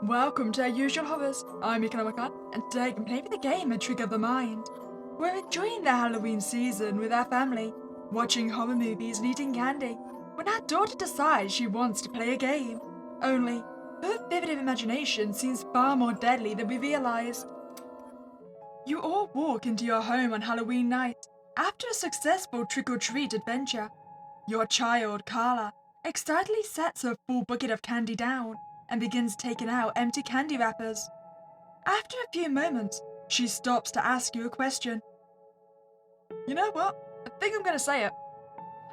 Welcome to our usual hovers. I'm Meeka Nomicon, and today I'm playing the game A Trick of the Mind. We're enjoying the Halloween season with our family, watching horror movies and eating candy, when our daughter decides she wants to play a game. Only, her vivid imagination seems far more deadly than we realized. You all walk into your home on Halloween night after a successful trick-or-treat adventure. Your child, Carla, excitedly sets her full bucket of candy down and begins taking out empty candy wrappers. After a few moments, she stops to ask you a question. You know what? I think I'm gonna say it.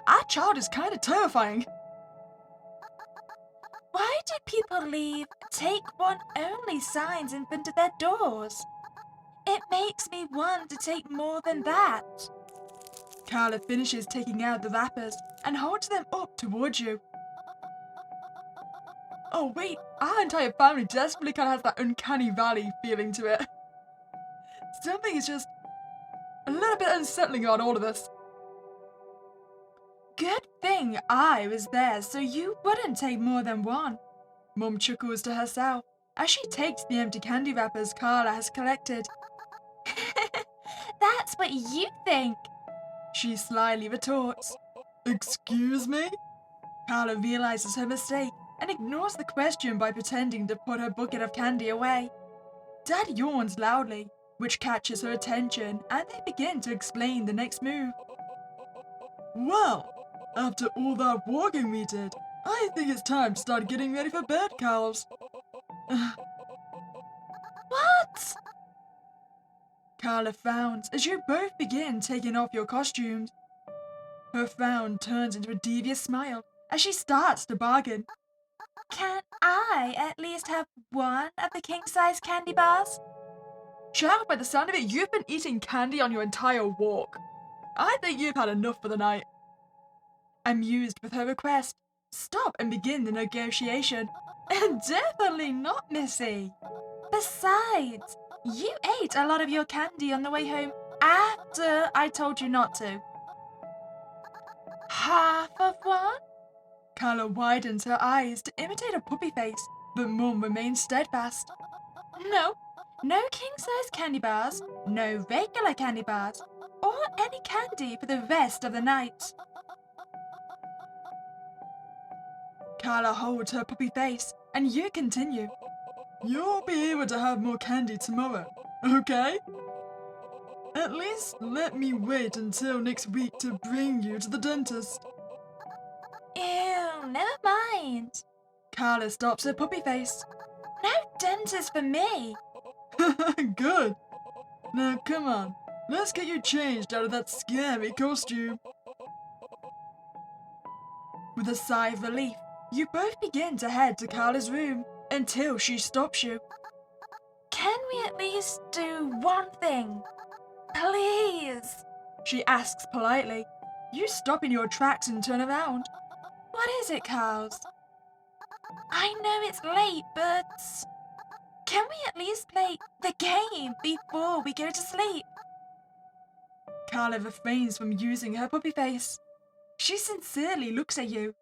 Our child is kind of terrifying. Why do people leave take one only signs in front of their doors? It makes me want to take more than that. Carla finishes taking out the wrappers and holds them up towards you. Oh wait, our entire family desperately kind of has that uncanny valley feeling to it. Something is just a little bit unsettling about all of this. Good thing I was there so you wouldn't take more than one. Mum chuckles to herself as she takes the empty candy wrappers Carla has collected. That's what you think. She slyly retorts. Excuse me? Carla realizes her mistake and ignores the question by pretending to put her bucket of candy away. Dad yawns loudly, which catches her attention, and they begin to explain the next move. Well, after all that walking we did, I think it's time to start getting ready for bed, Cows. What? Carla frowns as you both begin taking off your costumes. Her frown turns into a devious smile as she starts to bargain. Can I at least have one of the king-size candy bars? Child, by the sound of it, you've been eating candy on your entire walk. I think you've had enough for the night. Amused with her request, stop and begin the negotiation. Definitely not, Missy. Besides, you ate a lot of your candy on the way home after I told you not to. Half of one? Carla widens her eyes to imitate a puppy face, but Mum remains steadfast. No, no king-size candy bars, no regular candy bars, or any candy for the rest of the night. Carla holds her puppy face, and you continue. You'll be able to have more candy tomorrow, okay? At least let me wait until next week to bring you to the dentist. Ew, never mind. Carla stops her puppy face. No dentist for me. Good. Now come on, let's get you changed out of that scary costume. With a sigh of relief, you both begin to head to Carla's room until she stops you. Can we at least do one thing? Please. She asks politely. You stop in your tracks and turn around. What is it, Carls? I know it's late, but can we at least play the game before we go to sleep? Carla refrains from using her puppy face. She sincerely looks at you.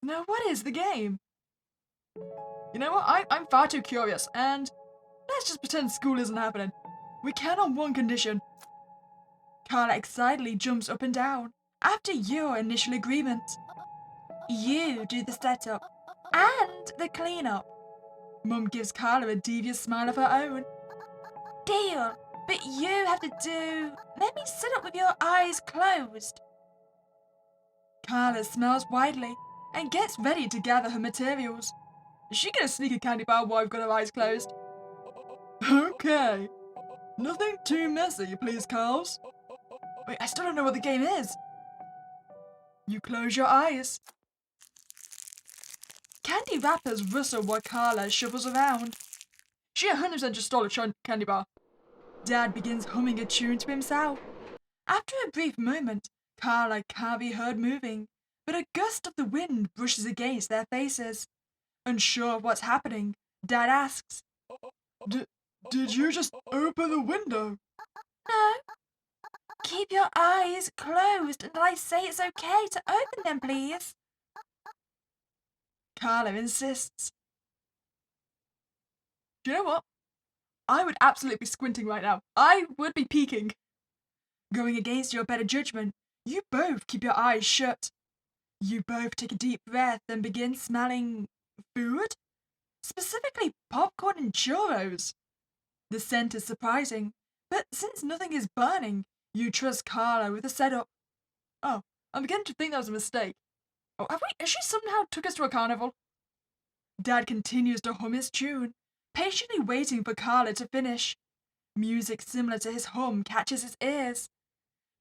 Now what is the game? You know what, I'm far too curious, and let's just pretend school isn't happening. We can on one condition. Carla excitedly jumps up and down after your initial agreement. You do the setup and the cleanup. Mum gives Carla a devious smile of her own. Deal, but you have to do... Let me sit up with your eyes closed. Carla smiles widely and gets ready to gather her materials. Is she gonna sneak a candy bar while I've got her eyes closed? Okay. Nothing too messy, please, Carls. Wait, I still don't know what the game is. You close your eyes. Candy wrappers rustle while Carla shuffles around. She 100% just stole a candy bar. Dad begins humming a tune to himself. After a brief moment, Carla can't be heard moving, but a gust of the wind brushes against their faces. Unsure of what's happening, Dad asks, Did you just open the window? No. Keep your eyes closed until I say it's okay to open them, please. Carla insists. Do you know what? I would absolutely be squinting right now. I would be peeking. Going against your better judgment, you both keep your eyes shut. You both take a deep breath and begin smelling food? Specifically popcorn and churros. The scent is surprising, but since nothing is burning, you trust Carla with the setup. Oh, I'm beginning to think that was a mistake. Oh, has she somehow took us to a carnival? Dad continues to hum his tune, patiently waiting for Carla to finish. Music similar to his hum catches his ears.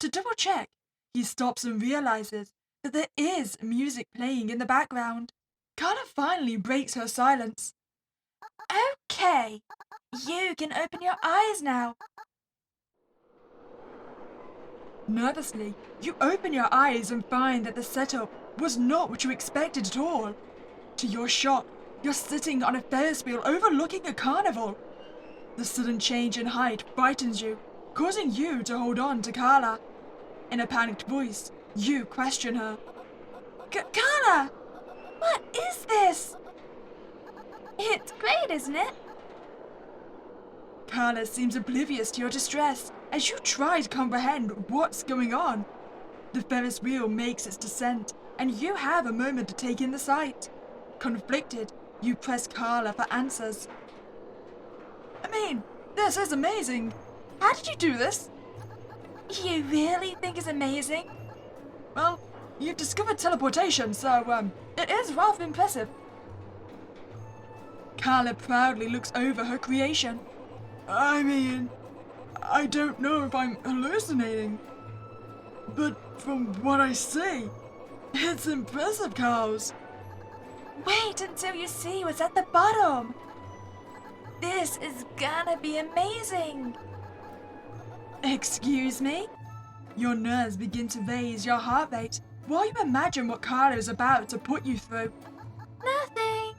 To double check, he stops and realizes that there is music playing in the background. Carla finally breaks her silence. Okay, you can open your eyes now. Nervously, you open your eyes and find that the setup was not what you expected at all. To your shock, you're sitting on a Ferris wheel overlooking a carnival. The sudden change in height frightens you, causing you to hold on to Carla. In a panicked voice, you question her. Carla, what is this? It's great, isn't it? Carla seems oblivious to your distress as you try to comprehend what's going on. The Ferris wheel makes its descent, and you have a moment to take in the sight. Conflicted, you press Carla for answers. I mean, this is amazing. How did you do this? You really think it's amazing? Well, you've discovered teleportation, so, it is rather impressive. Carla proudly looks over her creation. I mean, I don't know if I'm hallucinating, but from what I see, it's impressive, cows. Wait until you see what's at the bottom. This is gonna be amazing. Excuse me? Your nerves begin to raise your heart rate while you imagine what Carla is about to put you through. Nothing.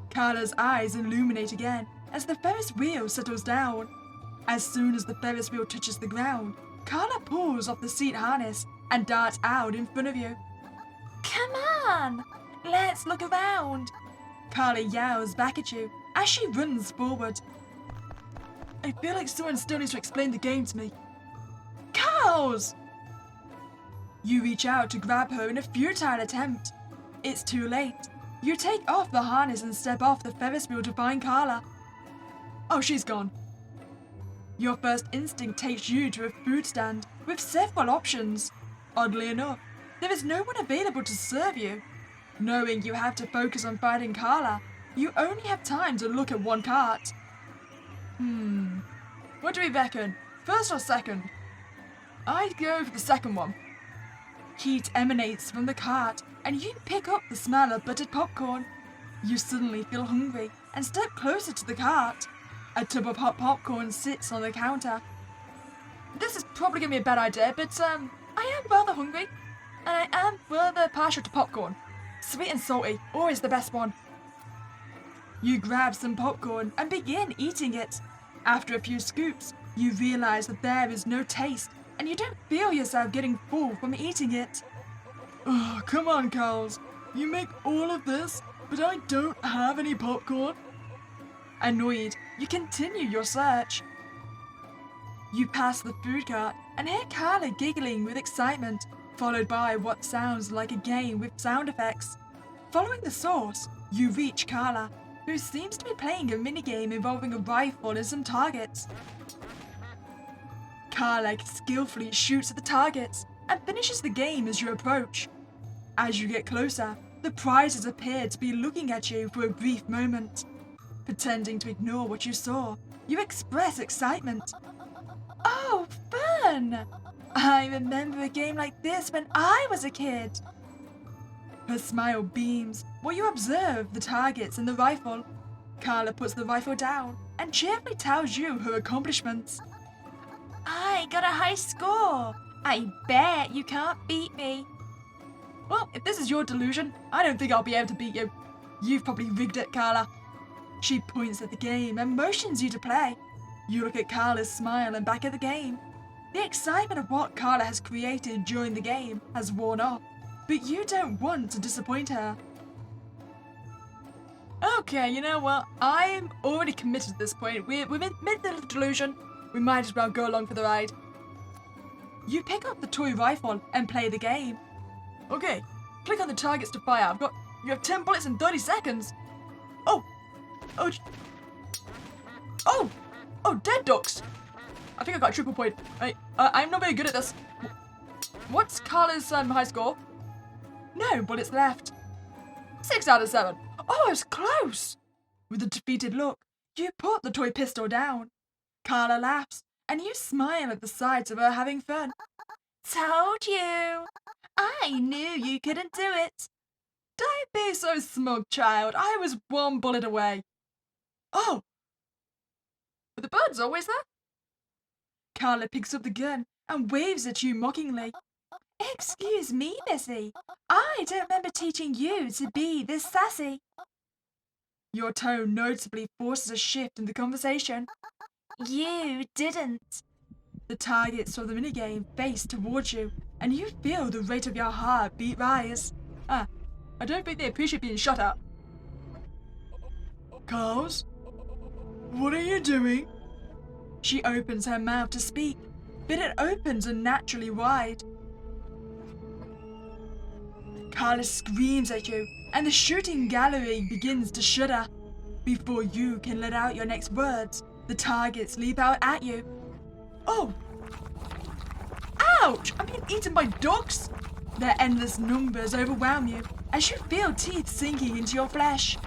Carla's eyes illuminate again as the Ferris wheel settles down. As soon as the Ferris wheel touches the ground, Carla pulls off the seat harness and darts out in front of you. Come on, let's look around. Carla yells back at you as she runs forward. I feel like someone still needs to explain the game to me. Cows! You reach out to grab her in a futile attempt. It's too late. You take off the harness and step off the Ferris wheel to find Carla. Oh, she's gone. Your first instinct takes you to a food stand with several options. Oddly enough, there is no one available to serve you. Knowing you have to focus on finding Carla, you only have time to look at one cart. What do we reckon? First or second? I'd go for the second one. Heat emanates from the cart, and you pick up the smell of buttered popcorn. You suddenly feel hungry and step closer to the cart. A tub of hot popcorn sits on the counter. This is probably going to be a bad idea, but I am rather hungry, and I am rather partial to popcorn. Sweet and salty, always the best one. You grab some popcorn and begin eating it. After a few scoops, you realize that there is no taste, and you don't feel yourself getting full from eating it. Oh, come on, Carls. You make all of this, but I don't have any popcorn. Annoyed, you continue your search. You pass the food cart and hear Carla giggling with excitement, followed by what sounds like a game with sound effects. Following the source, you reach Carla, who seems to be playing a minigame involving a rifle and some targets. Carla skillfully shoots at the targets and finishes the game as you approach. As you get closer, the prizes appear to be looking at you for a brief moment. Pretending to ignore what you saw, you express excitement. Oh, fun! I remember a game like this when I was a kid. Her smile beams while you observe the targets and the rifle. Carla puts the rifle down and cheerfully tells you her accomplishments. I got a high score. I bet you can't beat me. Well, if this is your delusion, I don't think I'll be able to beat you. You've probably rigged it, Carla. She points at the game and motions you to play. You look at Carla's smile and back at the game. The excitement of what Carla has created during the game has worn off, but you don't want to disappoint her. Okay, you know what? I'm already committed at this point. We're mid the delusion. We might as well go along for the ride. You pick up the toy rifle and play the game. Okay, click on the targets to fire. You have 10 bullets in 30 seconds. Oh, oh, oh, oh, dead ducks. I think I got a triple point. I'm not very good at this. What's Carla's high score? No bullets left. 6 out of 7. Oh, it's close. With a defeated look, you put the toy pistol down. Carla laughs, and you smile at the sight of her having fun. Told you. I knew you couldn't do it. Don't be so smug, child. I was 1 bullet away. Oh! Are the birds always there? Carla picks up the gun and waves at you mockingly. Excuse me, Missy. I don't remember teaching you to be this sassy. Your tone noticeably forces a shift in the conversation. You didn't. The targets of the minigame face towards you, and you feel the rate of your heartbeat rise. I don't think they appreciate being shot at. Carls? What are you doing? She opens her mouth to speak, but it opens unnaturally wide. Carla screams at you, and the shooting gallery begins to shudder. Before you can let out your next words, the targets leap out at you. Oh! Ouch! I'm being eaten by ducks! Their endless numbers overwhelm you as you feel teeth sinking into your flesh.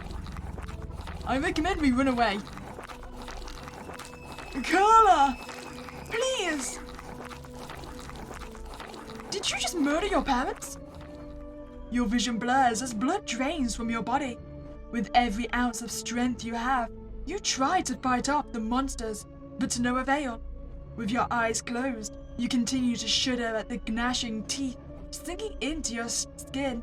I recommend we run away. Carla! Please! Did you just murder your parents? Your vision blurs as blood drains from your body. With every ounce of strength you have, you try to fight off the monsters, but to no avail. With your eyes closed, you continue to shudder at the gnashing teeth sinking into your skin.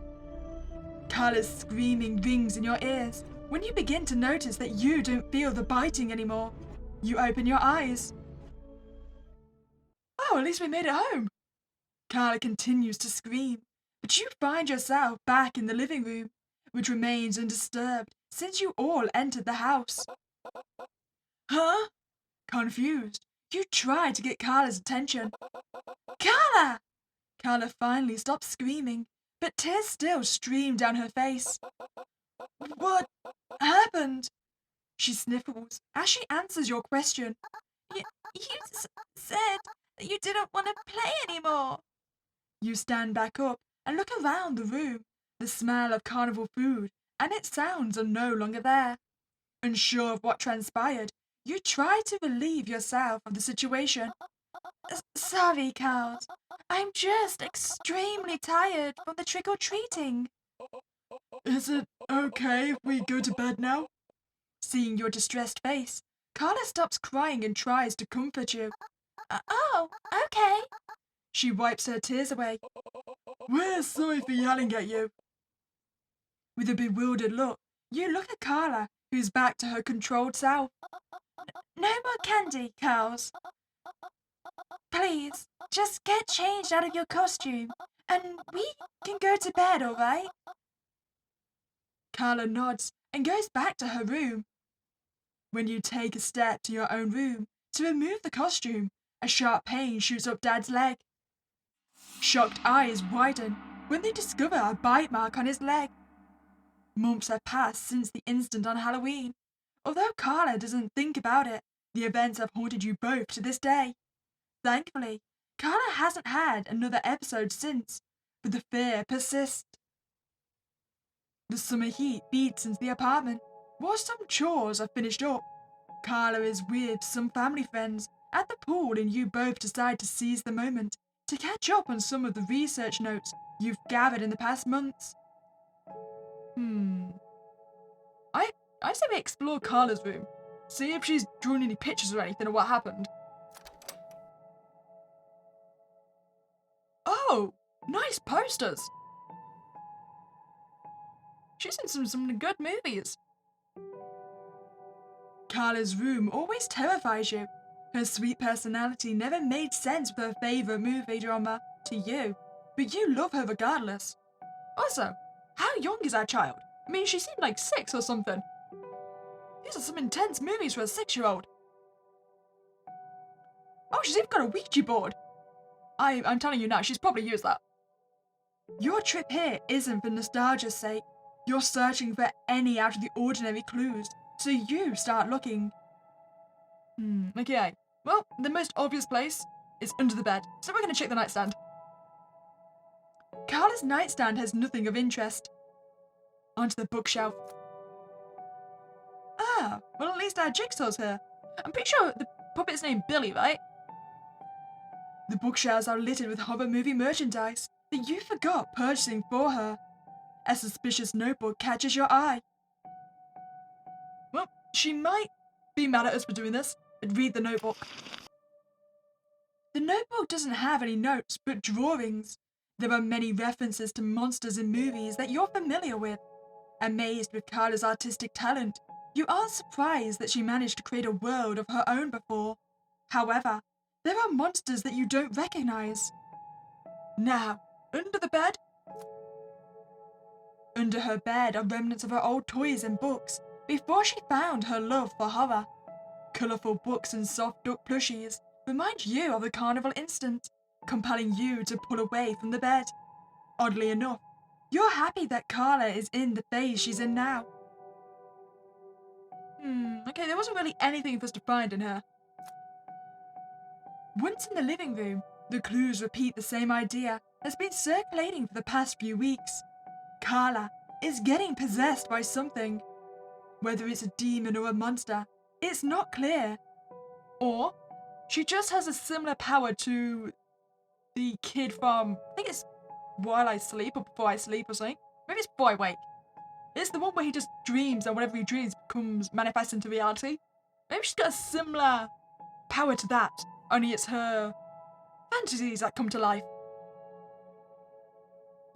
Carla's screaming rings in your ears when you begin to notice that you don't feel the biting anymore. You open your eyes. Oh, at least we made it home. Carla continues to scream, but you find yourself back in the living room, which remains undisturbed since you all entered the house. Huh? Confused, you try to get Carla's attention. Carla! Carla finally stops screaming, but tears still stream down her face. What happened? She sniffles as she answers your question. You said that you didn't want to play anymore. You stand back up and look around the room. The smell of carnival food and its sounds are no longer there. Unsure of what transpired, you try to relieve yourself of the situation. Sorry, Carl. I'm just extremely tired from the trick-or-treating. Is it okay if we go to bed now? Seeing your distressed face, Carla stops crying and tries to comfort you. Oh, okay. She wipes her tears away. We're sorry for yelling at you. With a bewildered look, you look at Carla, who's back to her controlled self. No more candy, Carls. Please, just get changed out of your costume, and we can go to bed, all right? Carla nods and goes back to her room. When you take a step to your own room to remove the costume, a sharp pain shoots up Dad's leg. Shocked eyes widen when they discover a bite mark on his leg. Months have passed since the incident on Halloween. Although Carla doesn't think about it, the events have haunted you both to this day. Thankfully, Carla hasn't had another episode since, but the fear persists. The summer heat beats into the apartment. While some chores are finished up, Carla is with some family friends at the pool, and you both decide to seize the moment to catch up on some of the research notes you've gathered in the past months. I say we explore Carla's room, see if she's drawn any pictures or anything of what happened. Oh, nice posters. She's in some good movies. Carla's room always terrifies you. Her sweet personality never made sense with her favourite movie drama to you, but you love her regardless. Also, how young is our child? I mean, she seemed like 6 or something. These are some intense movies for a 6-year-old. Oh, she's even got a Ouija board. I'm telling you now, she's probably used that. Your trip here isn't for nostalgia's sake. You're searching for any out of the ordinary clues, so you start looking. Okay. Well, the most obvious place is under the bed, so we're going to check the nightstand. Carla's nightstand has nothing of interest. Onto the bookshelf. Ah, well at least our Jigsaw's here. I'm pretty sure the puppet's named Billy, right? The bookshelves are littered with horror movie merchandise that you forgot purchasing for her. A suspicious notebook catches your eye. Well, she might be mad at us for doing this, but read the notebook. The notebook doesn't have any notes, but drawings. There are many references to monsters in movies that you're familiar with. Amazed with Carla's artistic talent, you aren't surprised that she managed to create a world of her own before. However, there are monsters that you don't recognize. Now, under the bed? Under her bed are remnants of her old toys and books, before she found her love for horror. Colourful books and soft duck plushies remind you of the carnival instant, compelling you to pull away from the bed. Oddly enough, you're happy that Carla is in the phase she's in now. Okay, there wasn't really anything for us to find in her. Once in the living room, the clues repeat the same idea that's been circulating for the past few weeks. Carla is getting possessed by something. Whether it's a demon or a monster, it's not clear. Or she just has a similar power to the kid from, I think it's While I Sleep or Before I Sleep or something. Maybe it's Before I Wake. It's the one where he just dreams and whatever he dreams manifests into reality. Maybe she's got a similar power to that, only it's her fantasies that come to life.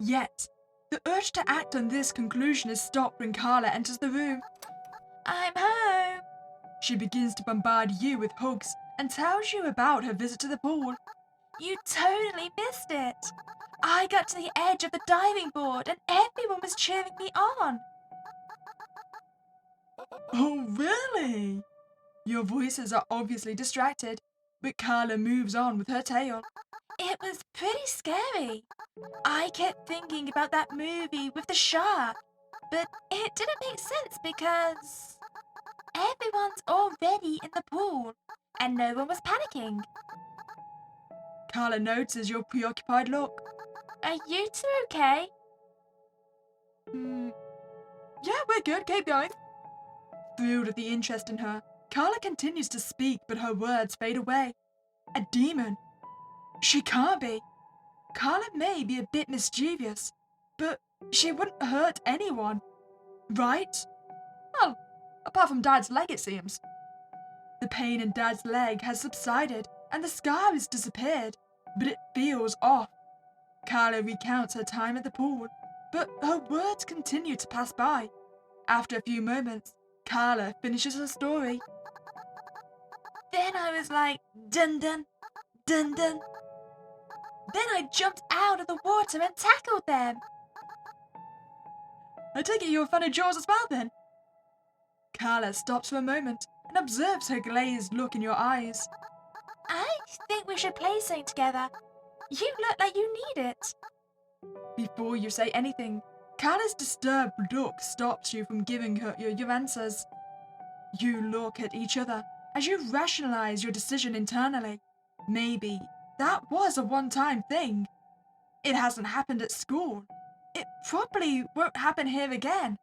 Yet, the urge to act on this conclusion is stopped when Carla enters the room. I'm home. She begins to bombard you with hugs and tells you about her visit to the pool. You totally missed it. I got to the edge of the diving board and everyone was cheering me on. Oh, really? Your voices are obviously distracted, but Carla moves on with her tale. It was pretty scary. I kept thinking about that movie with the shark, but it didn't make sense because everyone's already in the pool and no one was panicking. Carla notices your preoccupied look. Are you two okay? Yeah, we're good, keep going. Thrilled at the interest in her, Carla continues to speak, but her words fade away. A demon? She can't be. Carla may be a bit mischievous, but she wouldn't hurt anyone, right? Well, apart from Dad's leg, it seems. The pain in Dad's leg has subsided, and the scar has disappeared, but it feels off. Carla recounts her time at the pool, but her words continue to pass by. After a few moments, Carla finishes her story. Then I was like, dun dun, dun dun. Then I jumped out of the water and tackled them. I take it you're a fan of Jaws as well, then? Carla stops for a moment and observes her glazed look in your eyes. I think we should play something together. You look like you need it. Before you say anything, Carla's disturbed look stops you from giving her your answers. You look at each other as you rationalize your decision internally. Maybe that was a one-time thing. It hasn't happened at school. It probably won't happen here again.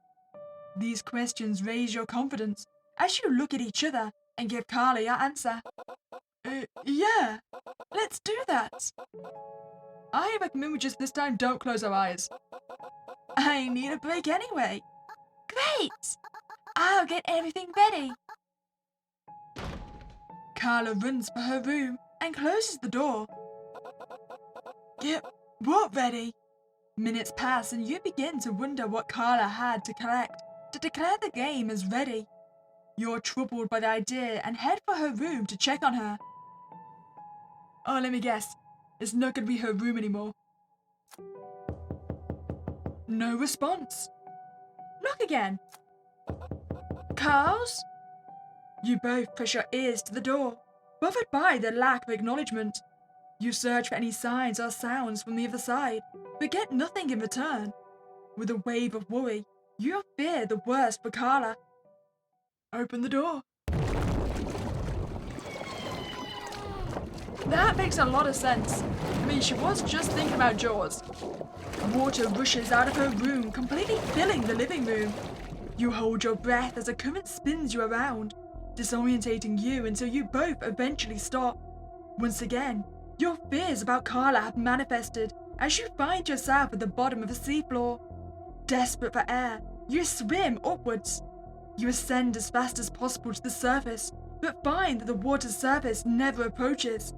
These questions raise your confidence as you look at each other and give Carla your answer. Yeah, let's do that. I recommend we just this time don't close our eyes. I need a break anyway. Great! I'll get everything ready. Carla runs for her room and closes the door. Get what ready? Minutes pass and you begin to wonder what Carla had to collect to declare the game as ready. You're troubled by the idea and head for her room to check on her. Oh, let me guess. It's not going to be her room anymore. No response. Knock again. Carls? You both push your ears to the door, bothered by the lack of acknowledgement. You search for any signs or sounds from the other side, but get nothing in return. With a wave of worry, you fear the worst for Carla. Open the door. That makes a lot of sense. I mean, she was just thinking about Jaws. Water rushes out of her room, completely filling the living room. You hold your breath as a current spins you around, disorientating you until you both eventually stop. Once again, your fears about Carla have manifested as you find yourself at the bottom of the seafloor. Desperate for air, you swim upwards. You ascend as fast as possible to the surface, but find that the water's surface never approaches.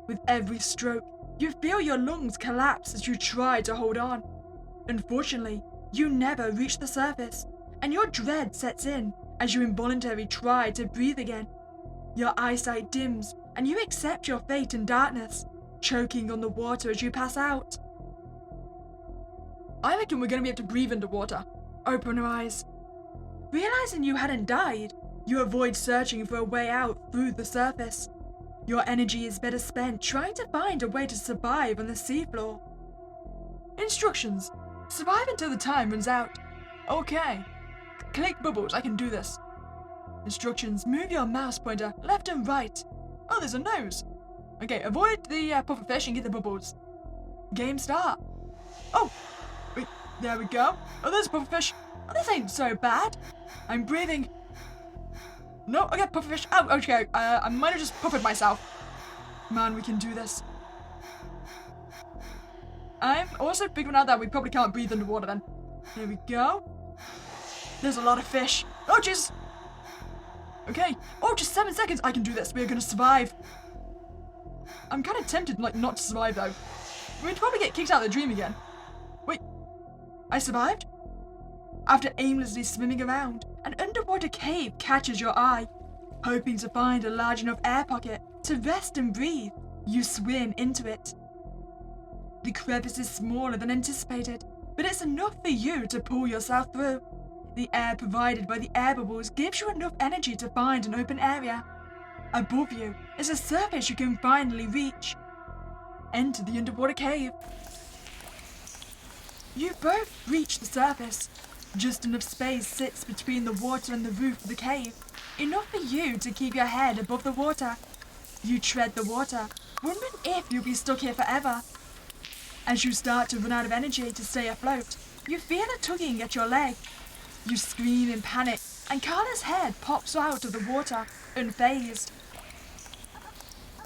With every stroke, you feel your lungs collapse as you try to hold on. Unfortunately, you never reach the surface, and your dread sets in as you involuntarily try to breathe again. Your eyesight dims, and you accept your fate in darkness, choking on the water as you pass out. I reckon we're going to be able to breathe underwater. Open her eyes. Realizing you hadn't died, you avoid searching for a way out through the surface. Your energy is better spent trying to find a way to survive on the seafloor. Instructions. Survive until the time runs out. Okay. Click bubbles, I can do this. Instructions. Move your mouse pointer left and right. Oh, there's a nose. Okay, avoid the pufferfish and get the bubbles. Game start. Oh, wait, there we go. Oh, there's a pufferfish. Oh, this ain't so bad. I'm breathing. No, okay, pufferfish. Oh, okay, I might have just puffered myself. Man, we can do this. I'm also figuring out that we probably can't breathe underwater then. Here we go. There's a lot of fish. Oh, jeez. Okay. Oh, just 7 seconds. I can do this. We're gonna survive. I'm kind of tempted, like, not to survive, though. We'd probably get kicked out of the dream again. Wait. I survived? After aimlessly swimming around, an underwater cave catches your eye. Hoping to find a large enough air pocket to rest and breathe, you swim into it. The crevice is smaller than anticipated, but it's enough for you to pull yourself through. The air provided by the air bubbles gives you enough energy to find an open area. Above you is a surface you can finally reach. Enter the underwater cave. You both reach the surface. Just enough space sits between the water and the roof of the cave, enough for you to keep your head above the water. You tread the water, wondering if you'll be stuck here forever. As you start to run out of energy to stay afloat, you feel a tugging at your leg. You scream in panic, and Carla's head pops out of the water, unfazed.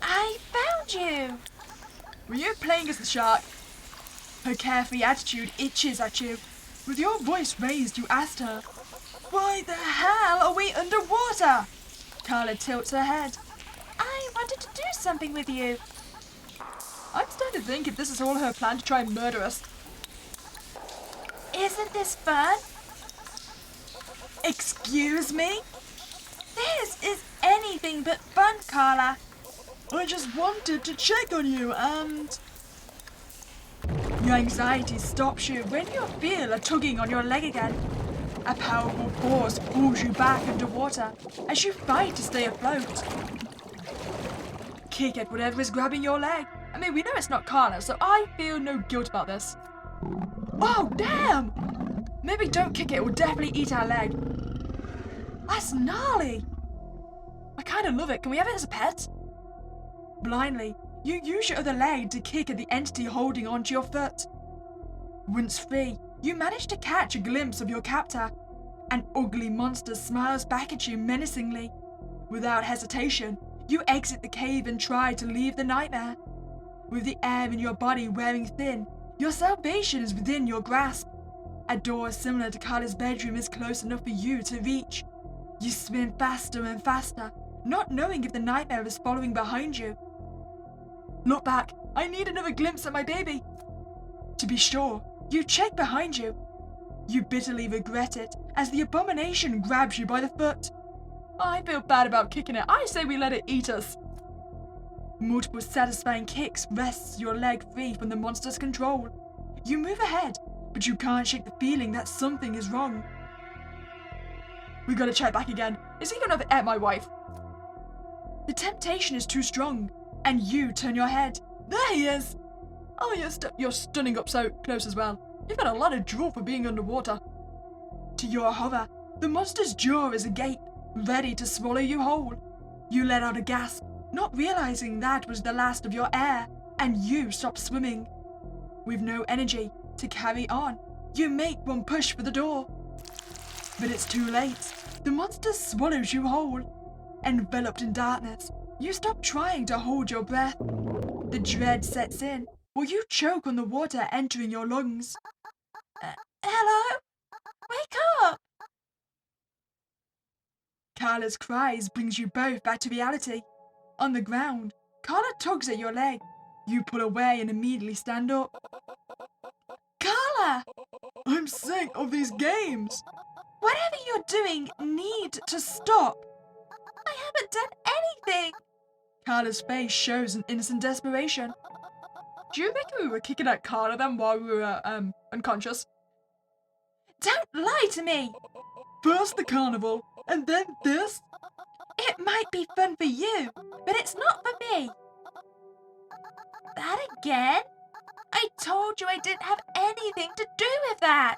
I found you! Were you playing as the shark? Her carefree attitude itches at you. With your voice raised, you asked her, "Why the hell are we underwater?" Carla tilts her head. I wanted to do something with you. I'm starting to think if this is all her plan to try and murder us. Isn't this fun? Excuse me? This is anything but fun, Carla. I just wanted to check on you and... Your anxiety stops you when you feel a tugging on your leg again. A powerful force pulls you back underwater as you fight to stay afloat. Kick at whatever is grabbing your leg. I mean, we know it's not Carla, so I feel no guilt about this. Oh, damn! Maybe don't kick it, it will definitely eat our leg. That's gnarly! I kind of love it. Can we have it as a pet? Blindly, you use your other leg to kick at the entity holding onto your foot. Once free, you manage to catch a glimpse of your captor. An ugly monster smiles back at you menacingly. Without hesitation, you exit the cave and try to leave the nightmare. With the air in your body wearing thin, your salvation is within your grasp. A door similar to Carla's bedroom is close enough for you to reach. You swim faster and faster, not knowing if the nightmare is following behind you. Look back, I need another glimpse at my baby. To be sure, you check behind you. You bitterly regret it as the abomination grabs you by the foot. I feel bad about kicking it. I say we let it eat us. Multiple satisfying kicks wrests your leg free from the monster's control. You move ahead, but you can't shake the feeling that something is wrong. We gotta check back again. Is he gonna at my wife? The temptation is too strong, and you turn your head. There he is! Oh, you're stunning up so close as well. You've got a lot of drool for being underwater. To your horror, the monster's jaw is agape, ready to swallow you whole. You let out a gasp, not realizing that was the last of your air, and you stop swimming. With no energy to carry on, you make one push for the door. But it's too late. The monster swallows you whole. Enveloped in darkness, you stop trying to hold your breath. The dread sets in, while you choke on the water entering your lungs. Hello? Wake up! Carla's cries brings you both back to reality. On the ground, Carla tugs at your leg. You pull away and immediately stand up. Carla! I'm sick of these games. Whatever you're doing need to stop. I haven't done anything. Carla's face shows an innocent desperation. Do you think we were kicking at Carla then while we were unconscious? Don't lie to me. First the carnival, and then this? It might be fun for you, but it's not for me. That again? I told you I didn't have anything to do with that.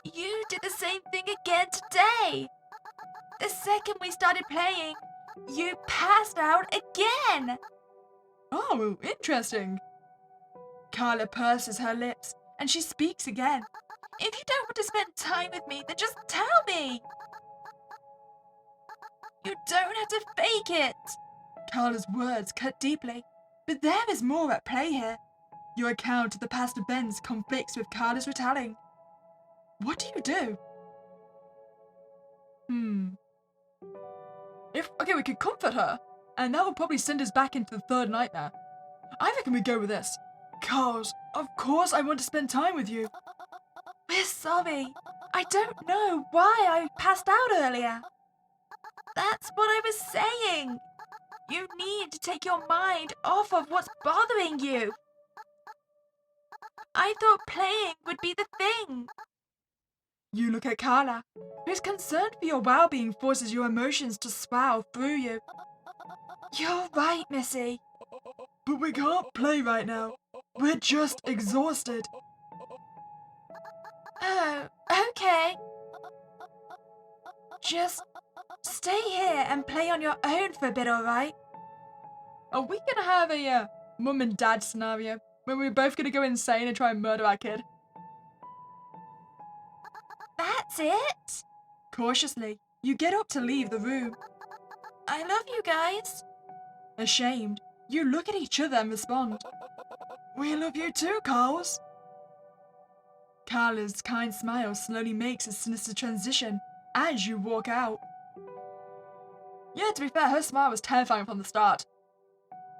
You did the same thing again today. The second we started playing, you passed out again. Oh, interesting. Carla purses her lips, and she speaks again. If you don't want to spend time with me, then just tell me. You don't have to fake it. Carla's words cut deeply, but there is more at play here. Your account of the past events conflicts with Carla's retelling. What do you do? Okay, we could comfort her, and that would probably send us back into the third nightmare. I reckon we go with this. Cause, of course I want to spend time with you. We're sorry. I don't know why I passed out earlier. That's what I was saying. You need to take your mind off of what's bothering you. I thought playing would be the thing. You look at Carla, whose concern for your well-being forces your emotions to swell through you. You're right, Missy. But we can't play right now. We're just exhausted. Oh, okay. Just stay here and play on your own for a bit, alright? Are we gonna have a mum and dad scenario where we're both gonna go insane and try and murder our kid? That's it? Cautiously, you get up to leave the room. I love you guys. Ashamed, you look at each other and respond. We love you too, Carls. Carla's kind smile slowly makes a sinister transition as you walk out. Yeah, to be fair, her smile was terrifying from the start.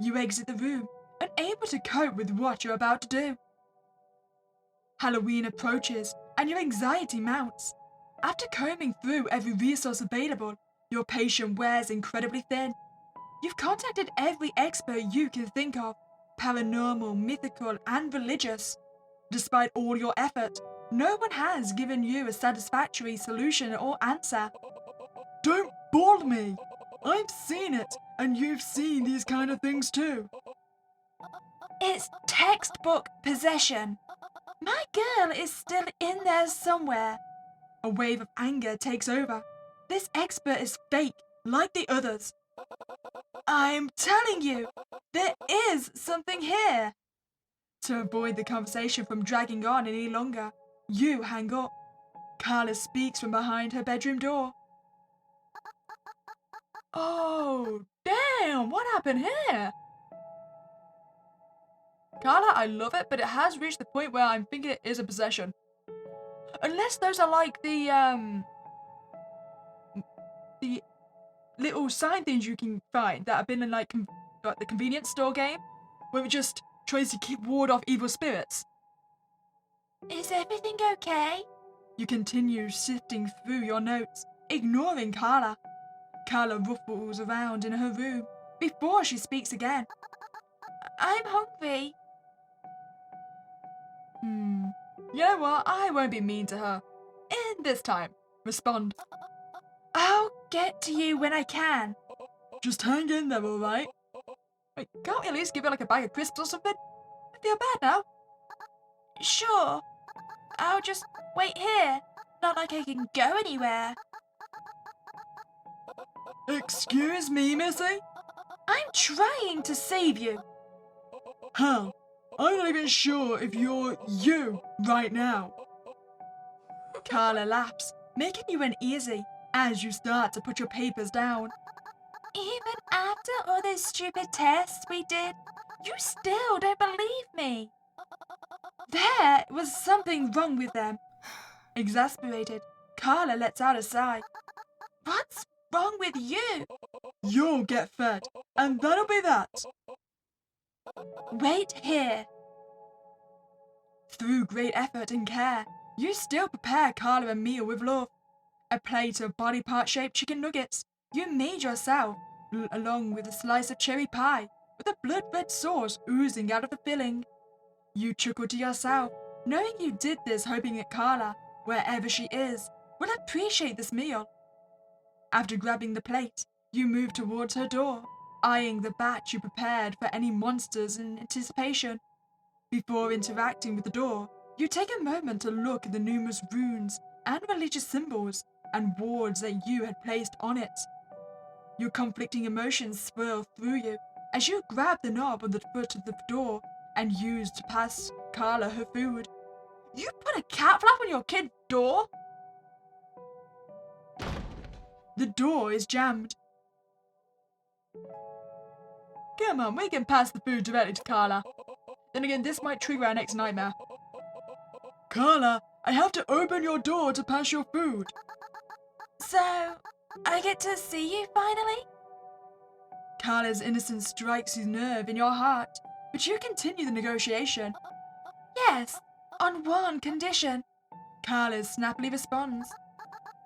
You exit the room, unable to cope with what you're about to do. Halloween approaches, and your anxiety mounts. After combing through every resource available, your patience wears incredibly thin. You've contacted every expert you can think of, paranormal, mythical, and religious. Despite all your effort, no one has given you a satisfactory solution or answer. Don't bore me! I've seen it, and you've seen these kind of things too. It's textbook possession. My girl is still in there somewhere. A wave of anger takes over. This expert is fake, like the others. I'm telling you, there is something here. To avoid the conversation from dragging on any longer, you hang up. Carla speaks from behind her bedroom door. Oh, damn, what happened here? Carla, I love it, but it has reached the point where I'm thinking it is a possession. Unless those are like the little sign things you can find that have been in like the convenience store game, where it just tries to keep ward off evil spirits. Is everything okay? You continue sifting through your notes, ignoring Carla. Carla ruffles around in her room before she speaks again. I'm hungry. You know what? I won't be mean to her. In this time, respond. I'll get to you when I can. Just hang in there, alright? Wait, can't we at least give her like a bag of crisps or something? I feel bad now. Sure. I'll just wait here. Not like I can go anywhere. Excuse me, Missy? I'm trying to save you. Huh? I'm not even sure if you're you right now. Carla laughs, making you uneasy as you start to put your papers down. Even after all those stupid tests we did, you still don't believe me. There was something wrong with them. Exasperated, Carla lets out a sigh. What's wrong with you? You'll get fed, and that'll be that. Wait here. Through great effort and care, you still prepare Carla a meal with love. A plate of body part-shaped chicken nuggets you made yourself, along with a slice of cherry pie with a blood-red sauce oozing out of the filling. You chuckle to yourself, knowing you did this hoping that Carla, wherever she is, will appreciate this meal. After grabbing the plate, you move towards her door, eyeing the batch you prepared for any monsters in anticipation. Before interacting with the door, you take a moment to look at the numerous runes and religious symbols and wards that you had placed on it. Your conflicting emotions swirl through you as you grab the knob on the foot of the door and use to pass Carla her food. You put a cat flap on your kid's door? The door is jammed. Come on, we can pass the food directly to Carla. Then again, this might trigger our next nightmare. Carla, I have to open your door to pass your food. So, I get to see you finally? Carla's innocence strikes a nerve in your heart, but you continue the negotiation. Yes, on one condition. Carla snappily responds.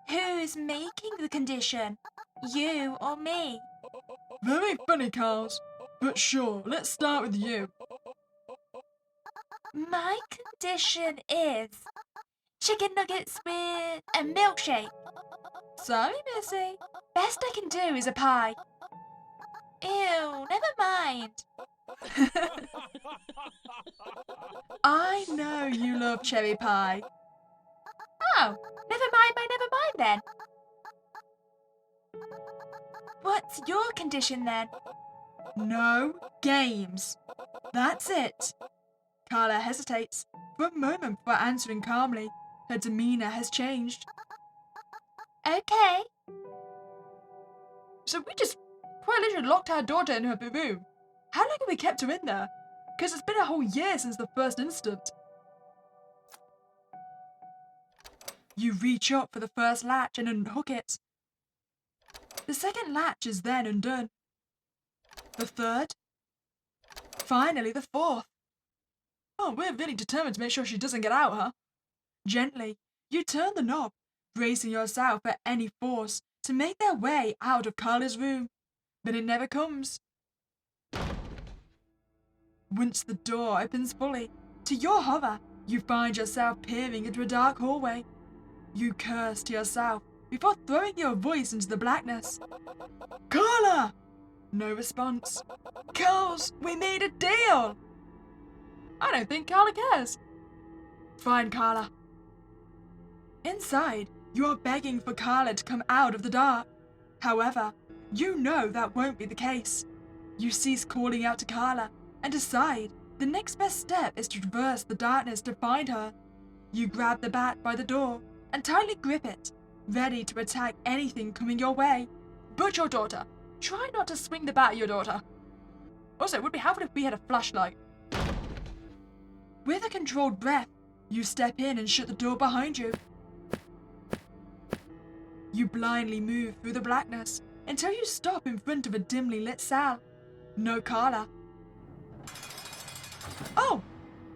Who's making the condition? You or me? Very funny, Carls. But sure, let's start with you. My condition is chicken nuggets with a milkshake. Sorry, Missy. Best I can do is a pie. Ew, never mind. I know you love cherry pie. Oh, never mind my never mind then. What's your condition then? No games. That's it. Carla hesitates for a moment before answering calmly. Her demeanor has changed. Okay. So we just quite literally locked our daughter in her room. How long have we kept her in there? Because it's been a whole year since the first instant. You reach up for the first latch and unhook it. The second latch is then undone. The third. Finally, the fourth. Oh, we're really determined to make sure she doesn't get out, huh? Gently, you turn the knob, bracing yourself for any force to make their way out of Carla's room. But it never comes. Once the door opens fully, to your horror, you find yourself peering into a dark hallway. You curse to yourself before throwing your voice into the blackness. Carla! No response. Carls, we made a deal! I don't think Carla cares. Fine, Carla. Inside, you are begging for Carla to come out of the dark. However, you know that won't be the case. You cease calling out to Carla and decide the next best step is to traverse the darkness to find her. You grab the bat by the door and tightly grip it, ready to attack anything coming your way. But your daughter. Try not to swing the bat at your daughter. Also, it would be helpful if we had a flashlight. With a controlled breath, you step in and shut the door behind you. You blindly move through the blackness until you stop in front of a dimly lit cell. No Carla. Oh,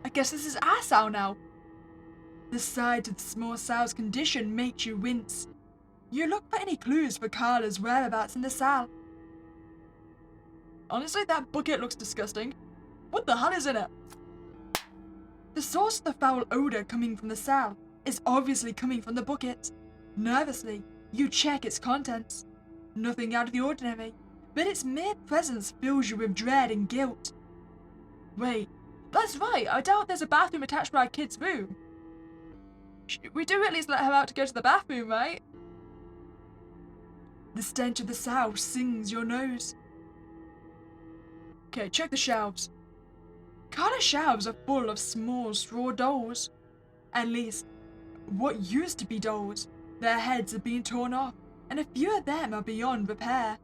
I guess this is our cell now. The sight of the small cell's condition makes you wince. You look for any clues for Carla's whereabouts in the cell. Honestly, that bucket looks disgusting. What the hell is in it? The source of the foul odor coming from the cell is obviously coming from the bucket. Nervously, You check its contents. Nothing out of the ordinary, but its mere presence fills you with dread and guilt. Wait, that's right, I doubt there's a bathroom attached to our kid's room. We do at least let her out to go to the bathroom, right? The stench of the south stings your nose. Okay, check the shelves. Carla's shelves are full of small straw dolls. At least, what used to be dolls. Their heads have been torn off, and a few of them are beyond repair.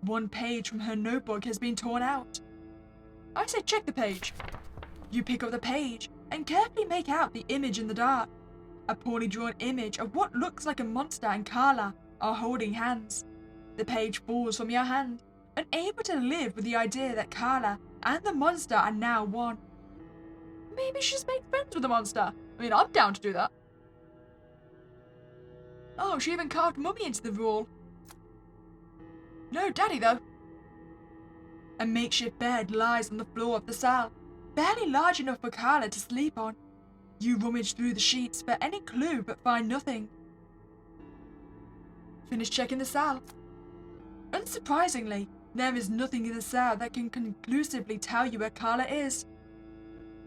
One page from her notebook has been torn out. I say check the page. You pick up the page and carefully make out the image in the dark. A poorly drawn image of what looks like a monster and Carla are holding hands. The page falls from your hand, unable to live with the idea that Carla and the monster are now one. Maybe she's made friends with the monster. I mean, I'm down to do that. Oh, she even carved Mummy into the wall. No Daddy, though. A makeshift bed lies on the floor of the cell, barely large enough for Carla to sleep on. You rummage through the sheets for any clue but find nothing. Finish checking the cell. Unsurprisingly, there is nothing in the cell that can conclusively tell you where Carla is.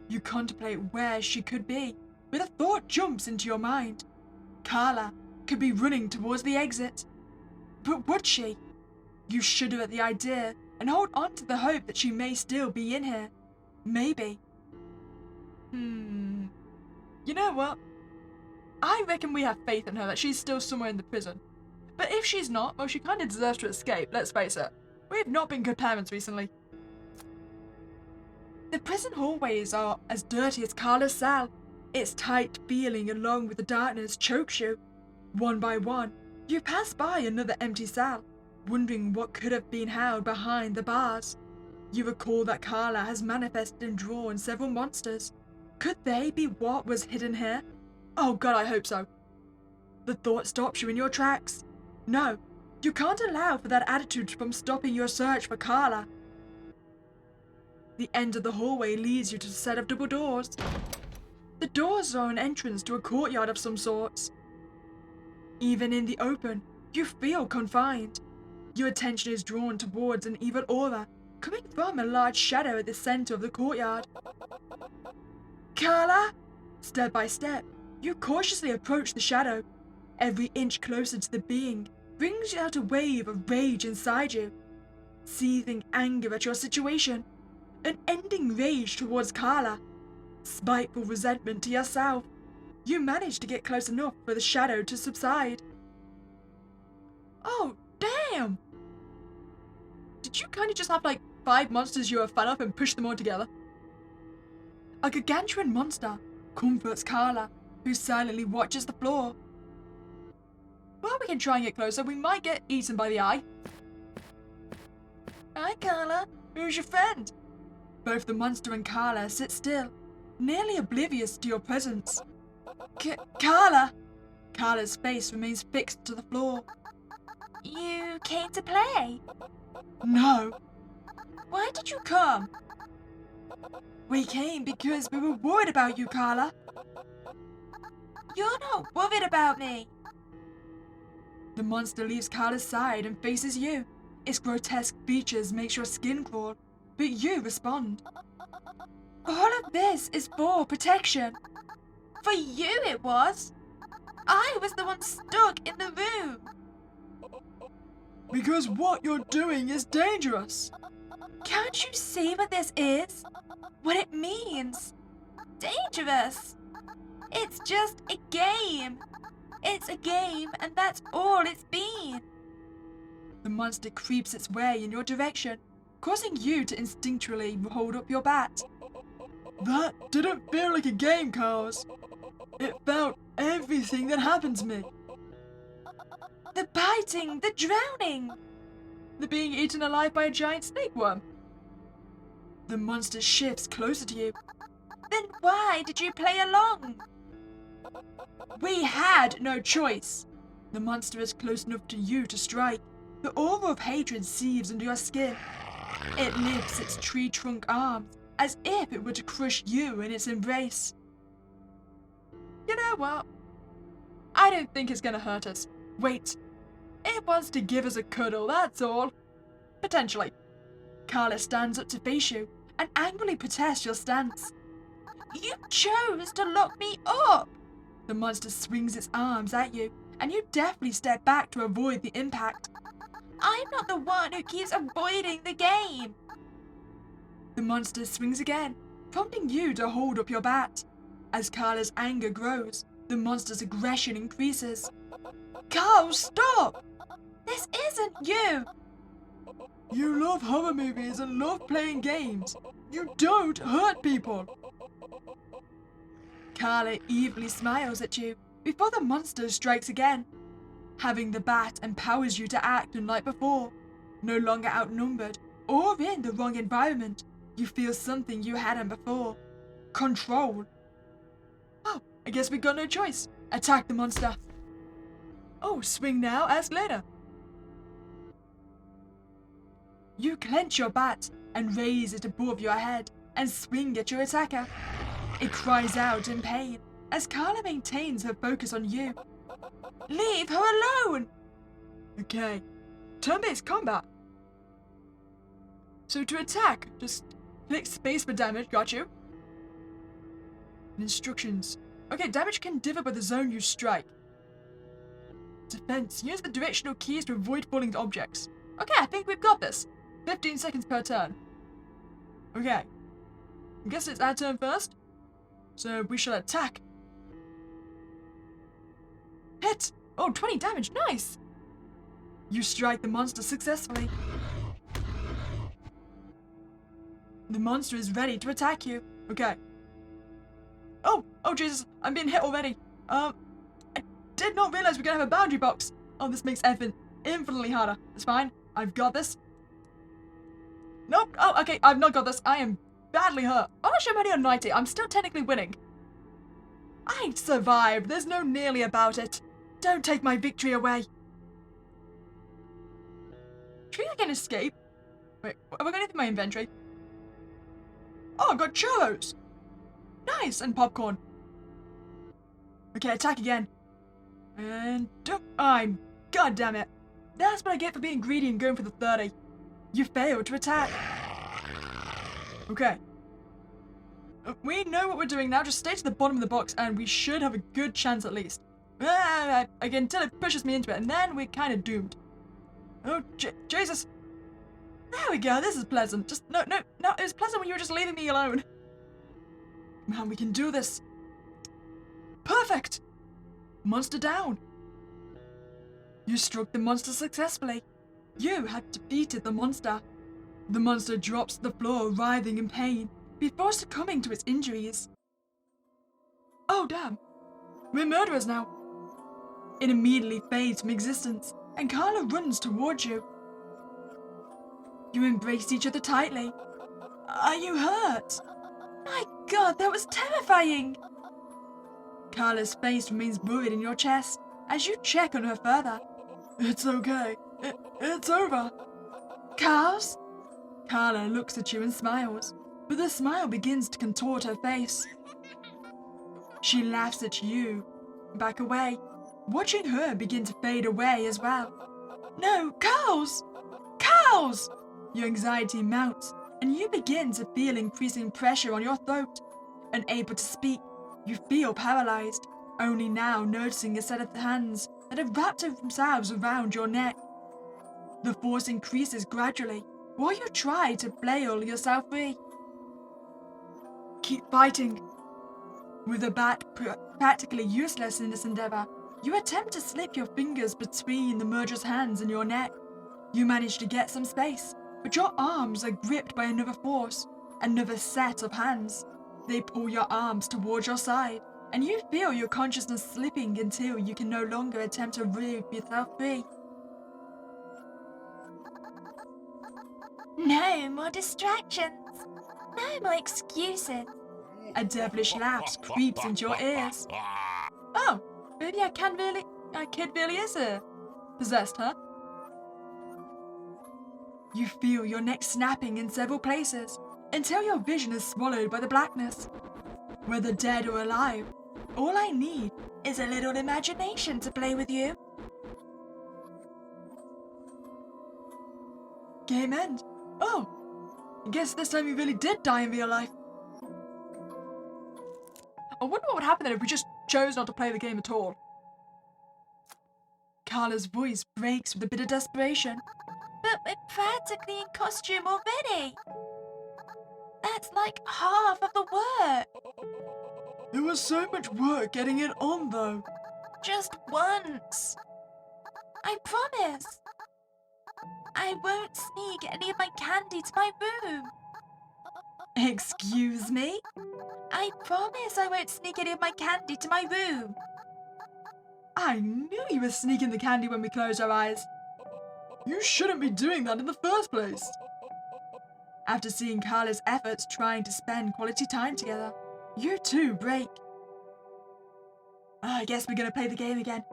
You contemplate where she could be, when a thought jumps into your mind. Carla could be running towards the exit. But would she? You shudder at the idea and hold on to the hope that she may still be in here. Maybe. You know what? I reckon we have faith in her that she's still somewhere in the prison. But if she's not, well, she kind of deserves to escape, let's face it. We have not been good parents recently. The prison hallways are as dirty as Carla's cell. Its tight feeling along with the darkness chokes you. One by one, you pass by another empty cell, wondering what could have been held behind the bars. You recall that Carla has manifested and drawn several monsters. Could they be what was hidden here? Oh God, I hope so. The thought stops you in your tracks. No, you can't allow for that attitude from stopping your search for Carla. The end of the hallway leads you to a set of double doors. The doors are an entrance to a courtyard of some sorts. Even in the open, you feel confined. Your attention is drawn towards an evil aura coming from a large shadow at the center of the courtyard. Carla! Step by step, you cautiously approach the shadow. Every inch closer to the being brings out a wave of rage inside you. Seething anger at your situation, unending rage towards Carla, spiteful resentment to yourself. You manage to get close enough for the shadow to subside. Oh, damn! Did you kind of just have like 5 monsters you're a fan of and push them all together? A gargantuan monster comforts Carla, who silently watches the floor. Well, we can try and get closer. We might get eaten by the eye. Hi, Carla. Who's your friend? Both the monster and Carla sit still, nearly oblivious to your presence. Carla! Carla's face remains fixed to the floor. You came to play? No. Why did you come? We came because we were worried about you, Carla. You're not worried about me. The monster leaves Carla's side and faces you. Its grotesque features make your skin crawl, but you respond. All of this is for protection. For you it was. I was the one stuck in the room. Because what you're doing is dangerous. Can't you see what this is? What it means? Dangerous. It's just a game. It's a game, and that's all it's been. The monster creeps its way in your direction, causing you to instinctually hold up your bat. That didn't feel like a game, Cars. It felt everything that happened to me. The biting, the drowning. The being eaten alive by a giant snake worm. The monster shifts closer to you. Then why did you play along? We had no choice. The monster is close enough to you to strike. The aura of hatred seeps into your skin. It lifts its tree trunk arms as if it were to crush you in its embrace. You know what? I don't think it's gonna hurt us. Wait, it wants to give us a cuddle, that's all. Potentially. Carla stands up to face you and angrily protests your stance. You chose to lock me up! The monster swings its arms at you, and you deftly step back to avoid the impact. I'm not the one who keeps avoiding the game! The monster swings again, prompting you to hold up your bat. As Carla's anger grows, the monster's aggression increases. Carl, stop! This isn't you! You love horror movies and love playing games. You don't hurt people. Carla evilly smiles at you before the monster strikes again. Having the bat empowers you to act unlike before. No longer outnumbered or in the wrong environment, you feel something you hadn't before. Control. Oh, I guess we got no choice. Attack the monster. Oh, swing now, ask later. You clench your bat and raise it above your head and swing at your attacker. It cries out in pain as Carla maintains her focus on you. Leave her alone! Okay, turn-based combat. So to attack, just click space for damage, got you. Instructions. Okay, damage can differ by the zone you strike. Defense, use the directional keys to avoid falling to objects. Okay, I think we've got this. 15 seconds per turn. Okay. I guess it's our turn first. So we shall attack. Hit! Oh, 20 damage, nice! You strike the monster successfully. The monster is ready to attack you. Okay. Oh Jesus, I'm being hit already. I did not realize we're gonna have a boundary box. Oh, this makes everything infinitely harder. It's fine, I've got this. Nope, oh, okay, I've not got this. I am badly hurt. Oh, I'm already on 90. I'm still technically winning. I survived. There's no nearly about it. Don't take my victory away. Should we, escape? Wait, have I got anything in my inventory? Oh, I've got churros. Nice, and popcorn. Okay, attack again. And I'm... God damn it. That's what I get for being greedy and going for the 30. You failed to attack. Okay. We know what we're doing now. Just stay to the bottom of the box and we should have a good chance at least. Again, until it pushes me into it, and then we're kind of doomed. Oh, Jesus. There we go. This is pleasant. Just, no. It was pleasant when you were just leaving me alone. Man, we can do this. Perfect. Monster down. You struck the monster successfully. You had defeated the monster. The monster drops to the floor, writhing in pain, before succumbing to its injuries. Oh, damn. We're murderers now. It immediately fades from existence, and Carla runs towards you. You embrace each other tightly. Are you hurt? My God, that was terrifying! Carla's face remains buried in your chest as you check on her further. It's okay. It's over. Carls? Carla looks at you and smiles, but the smile begins to contort her face. She laughs at you, back away, watching her begin to fade away as well. No, Carls! Carls! Your anxiety mounts, and you begin to feel increasing pressure on your throat. Unable to speak, you feel paralyzed, only now noticing a set of hands that have wrapped themselves around your neck. The force increases gradually, while you try to flail yourself free. Keep fighting. With a bat practically useless in this endeavor, you attempt to slip your fingers between the murderer's hands and your neck. You manage to get some space, but your arms are gripped by another force, another set of hands. They pull your arms towards your side, and you feel your consciousness slipping until you can no longer attempt to rip yourself free. No more distractions. No more excuses. A devilish laugh creeps into your ears. Oh, maybe our kid really is possessed, huh? You feel your neck snapping in several places until your vision is swallowed by the blackness. Whether dead or alive, all I need is a little imagination to play with you. game end. Oh, I guess this time you really did die in real life. I wonder what would happen then if we just chose not to play the game at all. Carla's voice breaks with a bit of desperation. But we're practically in costume already. That's like half of the work. It was so much work getting it on though. Just once. I promise. I won't sneak any of my candy to my room. Excuse me? I promise I won't sneak any of my candy to my room. I knew you were sneaking the candy when we closed our eyes. You shouldn't be doing that in the first place. After seeing Carla's efforts trying to spend quality time together, you two break. I guess we're gonna play the game again.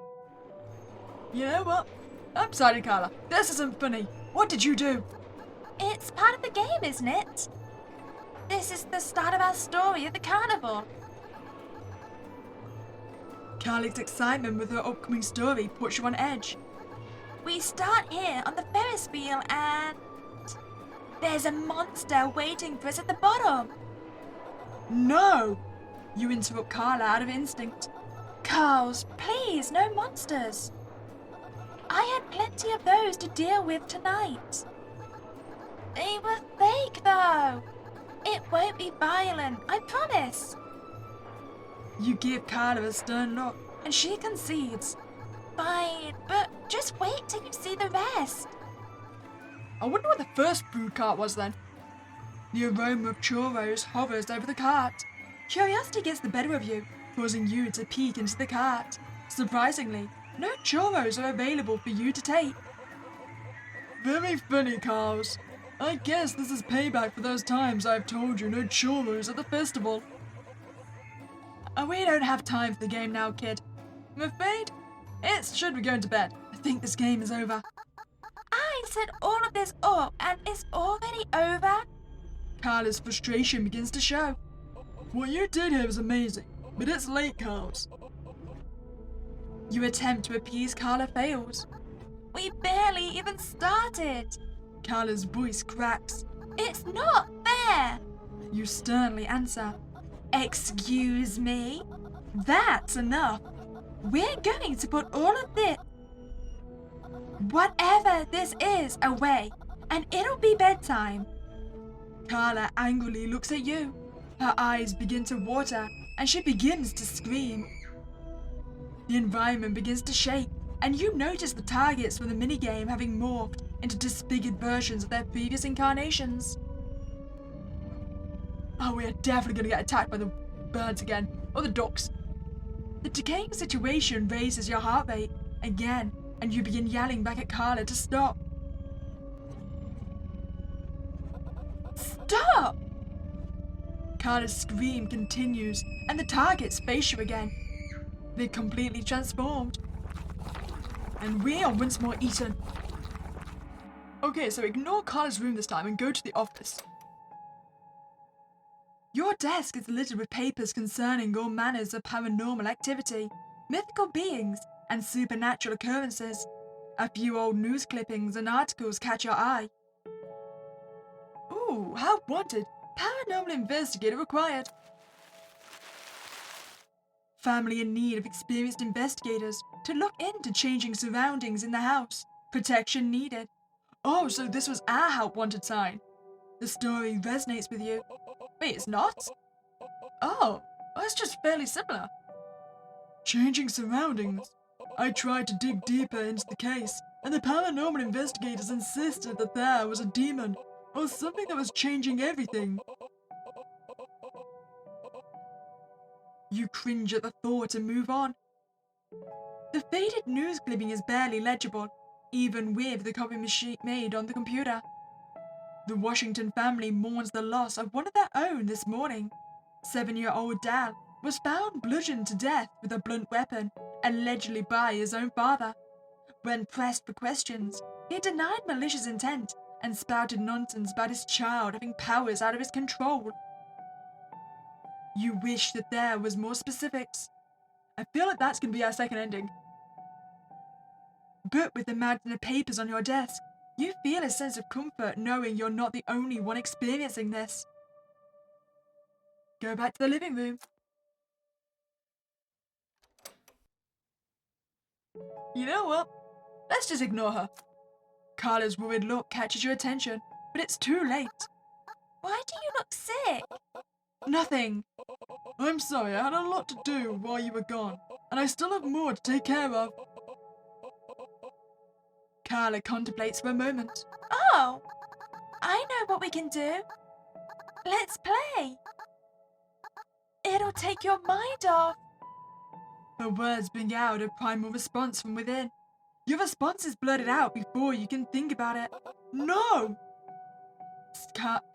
You know what? I'm sorry, Carla. This isn't funny. What did you do? It's part of the game, isn't it? This is the start of our story at the carnival. Carla's excitement with her upcoming story puts you on edge. We start here on the Ferris wheel and there's a monster waiting for us at the bottom. No! You interrupt Carla out of instinct. Cows, please, no monsters. I had plenty of those to deal with tonight. They were fake though. It won't be violent, I promise. You give Carla a stern look. And she concedes. Fine, but just wait till you see the rest. I wonder what the first food cart was then. The aroma of churros hovers over the cart. Curiosity gets the better of you, causing you to peek into the cart. Surprisingly, no churros are available for you to take. Very funny, cows. I guess this is payback for those times I've told you no churros at the festival. We don't have time for the game now, kid. I'm afraid it's should be going to bed. I think this game is over. I set all of this up and it's already over? Carla's frustration begins to show. What you did here was amazing, but it's late, cows. You attempt to appease Carla fails. We barely even started. Carla's voice cracks. It's not fair. You sternly answer. Excuse me? That's enough. We're going to put all of this, whatever this is, away, and it'll be bedtime. Carla angrily looks at you. Her eyes begin to water, and she begins to scream. The environment begins to shake, and you notice the targets from the minigame having morphed into disfigured versions of their previous incarnations. Oh, we're definitely going to get attacked by the birds again, or the ducks. The decaying situation raises your heart rate again, and you begin yelling back at Carla to stop. Stop! Carla's scream continues, and the targets face you again. They're completely transformed. And we are once more eaten. Okay, so ignore Carla's room this time and go to the office. Your desk is littered with papers concerning all manners of paranormal activity, mythical beings, and supernatural occurrences. A few old news clippings and articles catch your eye. Ooh, how wanted! Paranormal investigator required. Family in need of experienced investigators to look into changing surroundings in the house. Protection needed. Oh, so this was our help wanted sign. The story resonates with you. Wait, it's not? Oh, that's just fairly similar. Changing surroundings. I tried to dig deeper into the case, and the paranormal investigators insisted that there was a demon, or something that was changing everything. You cringe at the thought and move on. The faded news clipping is barely legible, even with the copy machine made on the computer. The Washington family mourns the loss of one of their own this morning. 7-year-old Dal was found bludgeoned to death with a blunt weapon, allegedly by his own father. When pressed for questions, he denied malicious intent and spouted nonsense about his child having powers out of his control. You wish that there was more specifics. I feel like that's going to be our second ending. But with the mountain of papers on your desk, You feel a sense of comfort knowing you're not the only one experiencing this. Go back to the living room. You know what? Let's just ignore her. Carla's worried look catches your attention, but it's too late. Why do you look sick? Nothing. I'm sorry, I had a lot to do while you were gone, and I still have more to take care of. Carla contemplates for a moment. Oh, I know what we can do. Let's play. It'll take your mind off. Her words bring out a primal response from within. Your response is blurted out before you can think about it. No!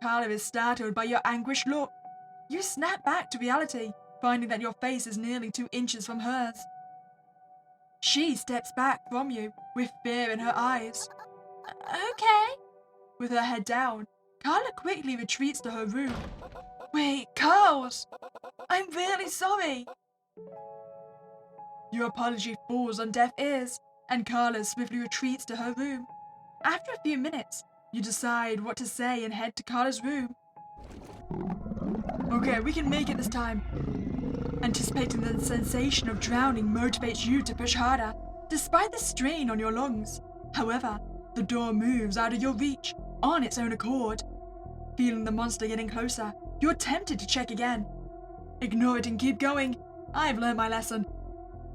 Carla is startled by your anguished look. You snap back to reality, finding that your face is nearly 2 inches from hers. She steps back from you, with fear in her eyes. Okay. With her head down, Carla quickly retreats to her room. Wait, Carls! I'm really sorry! Your apology falls on deaf ears, and Carla swiftly retreats to her room. After a few minutes, you decide what to say and head to Carla's room. Okay, we can make it this time. Anticipating the sensation of drowning motivates you to push harder, despite the strain on your lungs. However, the door moves out of your reach, on its own accord. Feeling the monster getting closer, you're tempted to check again. Ignore it and keep going. I've learned my lesson.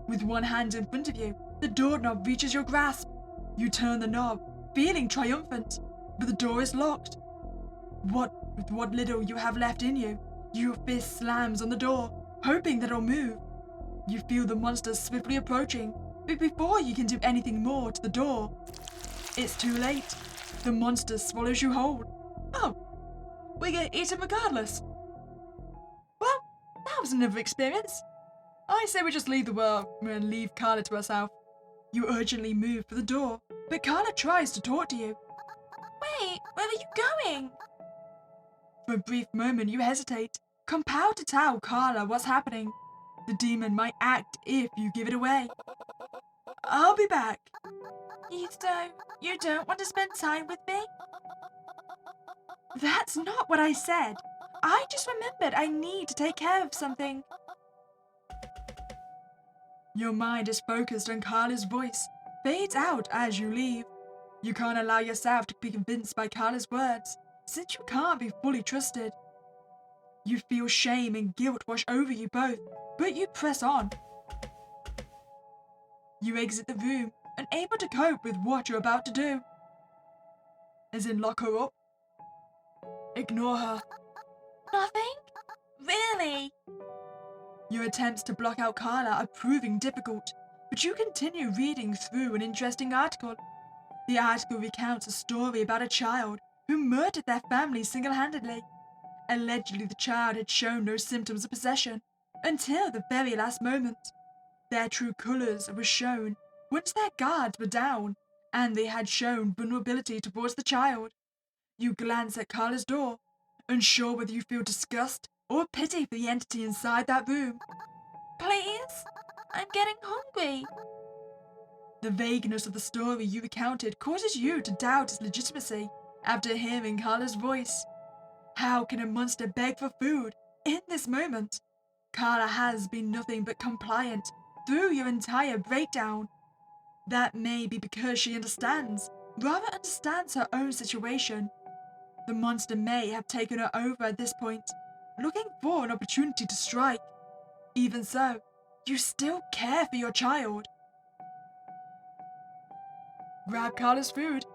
With one hand in front of you, the doorknob reaches your grasp. You turn the knob, feeling triumphant, but the door is locked. With what little you have left in you, your fist slams on the door, hoping that it'll move. You feel the monster swiftly approaching, but before you can do anything more to the door, it's too late. The monster swallows you whole. Oh, we're gonna eat him regardless. Well, that was another experience. I say we just leave the world and leave Carla to herself. You urgently move for the door, but Carla tries to talk to you. Wait, where are you going? For a brief moment you hesitate, compelled to tell Carla what's happening. The demon might act if you give it away. I'll be back. You don't want to spend time with me? That's not what I said. I just remembered I need to take care of something. Your mind is focused on Carla's voice, fades out as you leave. You can't allow yourself to be convinced by Carla's words, since you can't be fully trusted. You feel shame and guilt wash over you both, but you press on. You exit the room, unable to cope with what you're about to do. As in lock her up? Ignore her. Nothing? Really? Your attempts to block out Carla are proving difficult, but you continue reading through an interesting article. The article recounts a story about a child who murdered their family single-handedly. Allegedly, the child had shown no symptoms of possession until the very last moment. Their true colors were shown once their guards were down, and they had shown vulnerability towards the child. You glance at Carla's door, unsure whether you feel disgust or pity for the entity inside that room. Please? I'm getting hungry. The vagueness of the story you recounted causes you to doubt its legitimacy after hearing Carla's voice. How can a monster beg for food in this moment? Carla has been nothing but compliant through your entire breakdown. That may be because she understands her own situation. The monster may have taken her over at this point, looking for an opportunity to strike. Even so, you still care for your child. Grab Carla's food.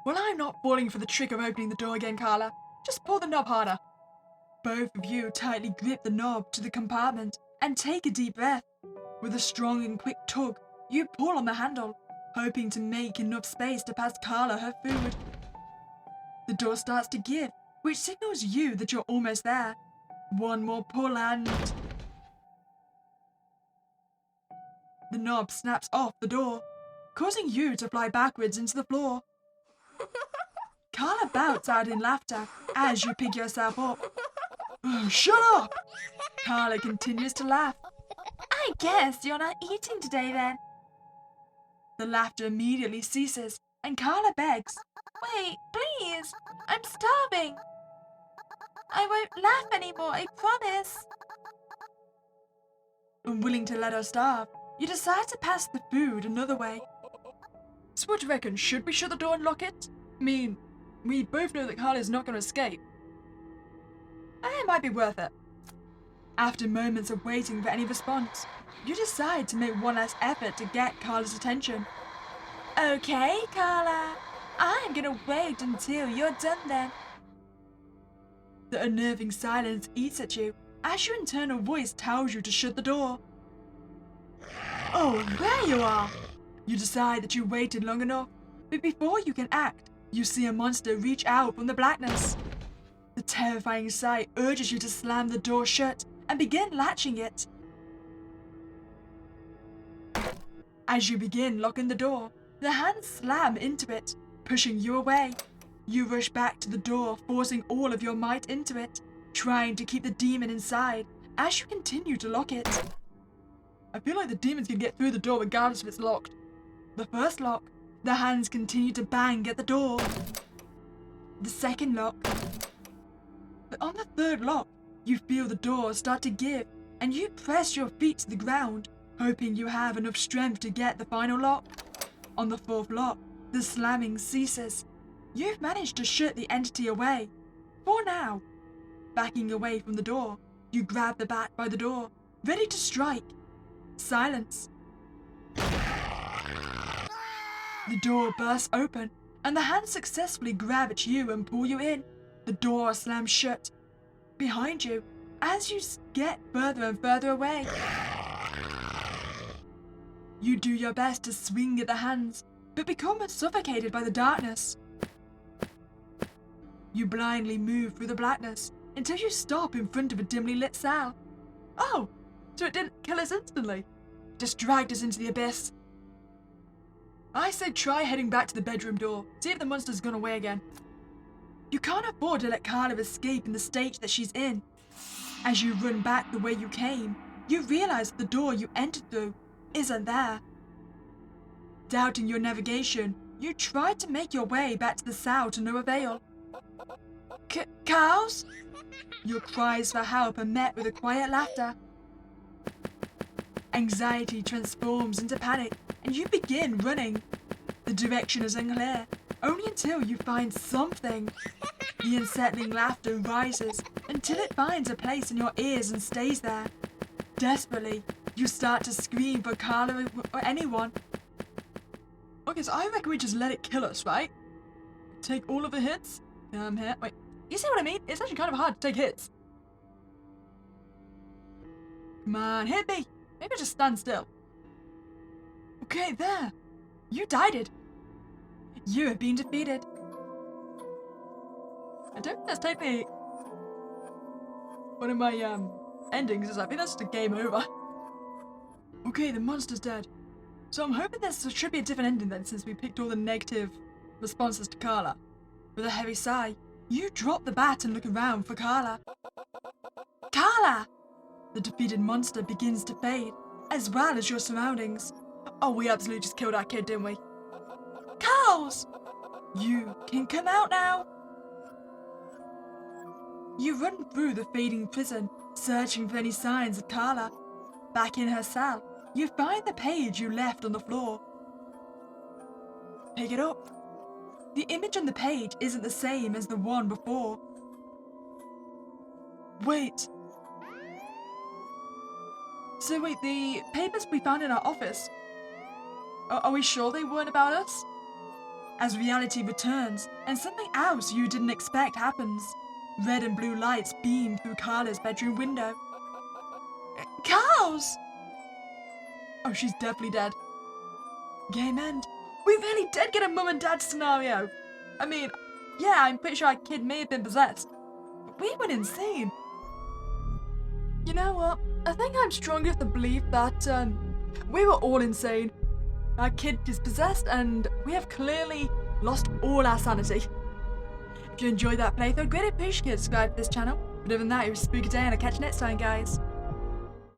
Well, I'm not falling for the trick of opening the door again, Carla. Just pull the knob harder. Both of you tightly grip the knob to the compartment and take a deep breath. With a strong and quick tug, you pull on the handle, hoping to make enough space to pass Carla her food. The door starts to give, which signals you that you're almost there. One more pull and... the knob snaps off the door, causing you to fly backwards into the floor. Carla bouts out in laughter as you pick yourself up. Oh, shut up! Carla continues to laugh. I guess you're not eating today then. The laughter immediately ceases and Carla begs. Wait, please! I'm starving! I won't laugh anymore, I promise! Unwilling to let her starve, you decide to pass the food another way. So what do you reckon? Should we shut the door and lock it? I mean, we both know that Carla's not going to escape. It might be worth it. After moments of waiting for any response, you decide to make one last effort to get Carla's attention. Okay, Carla. I'm gonna wait until you're done then. The unnerving silence eats at you as your internal voice tells you to shut the door. Oh, there you are! You decide that you waited long enough, but before you can act, you see a monster reach out from the blackness. The terrifying sight urges you to slam the door shut and begin latching it. As you begin locking the door, the hands slam into it, pushing you away. You rush back to the door, forcing all of your might into it, trying to keep the demon inside as you continue to lock it. I feel like the demons can get through the door regardless if it's locked. The first lock, the hands continue to bang at the door. The second lock. But on the third lock, you feel the door start to give, and you press your feet to the ground, hoping you have enough strength to get the final lock. On the fourth lock, the slamming ceases. You've managed to shut the entity away. For now. Backing away from the door, you grab the bat by the door, ready to strike. Silence. The door bursts open, and the hands successfully grab at you and pull you in. The door slams shut. Behind you, as you get further and further away. You do your best to swing at the hands, but become suffocated by the darkness. You blindly move through the blackness until you stop in front of a dimly lit cell. Oh, so it didn't kill us instantly. Just dragged us into the abyss. I say try heading back to the bedroom door, see if the monster's gone away again. You can't afford to let Carla escape in the state that she's in. As you run back the way you came, you realize the door you entered through isn't there. Doubting your navigation, you try to make your way back to the cell to no avail. Cows? Your cries for help are met with a quiet laughter. Anxiety transforms into panic, and you begin running. The direction is unclear, only until you find something. The unsettling laughter rises until it finds a place in your ears and stays there. Desperately, you start to scream for Carla or anyone. Okay, so I reckon we just let it kill us, right? Take all of the hits? Here. Wait, you see what I mean? It's actually kind of hard to take hits. Come on, hit me! Maybe just stand still. Okay, there. You died it. You have been defeated. I don't think that's technically one of my endings. I think that's just a game over. Okay, the monster's dead. So I'm hoping there should be a different ending then, since we picked all the negative responses to Carla. With a heavy sigh, you drop the bat and look around for Carla. Carla! The defeated monster begins to fade, as well as your surroundings. Oh, we absolutely just killed our kid, didn't we? Cows! You can come out now. You run through the fading prison, searching for any signs of Carla. Back in her cell, you find the page you left on the floor. Pick it up. The image on the page isn't the same as the one before. Wait. So wait, the papers we found in our office, are we sure they weren't about us? As reality returns, and something else you didn't expect happens. Red and blue lights beam through Carla's bedroom window. Cows! Oh, she's definitely dead. Game end. We really did get a mum and dad scenario. I mean, yeah, I'm pretty sure our kid may have been possessed, but we went insane. You know what? I think I'm strong enough to believe that we were all insane. Our kid is possessed and we have clearly lost all our sanity. If you enjoyed that playthrough, greatly appreciate it. Subscribe to this channel. But other than that, it was a spooky day and I'll catch you next time, guys.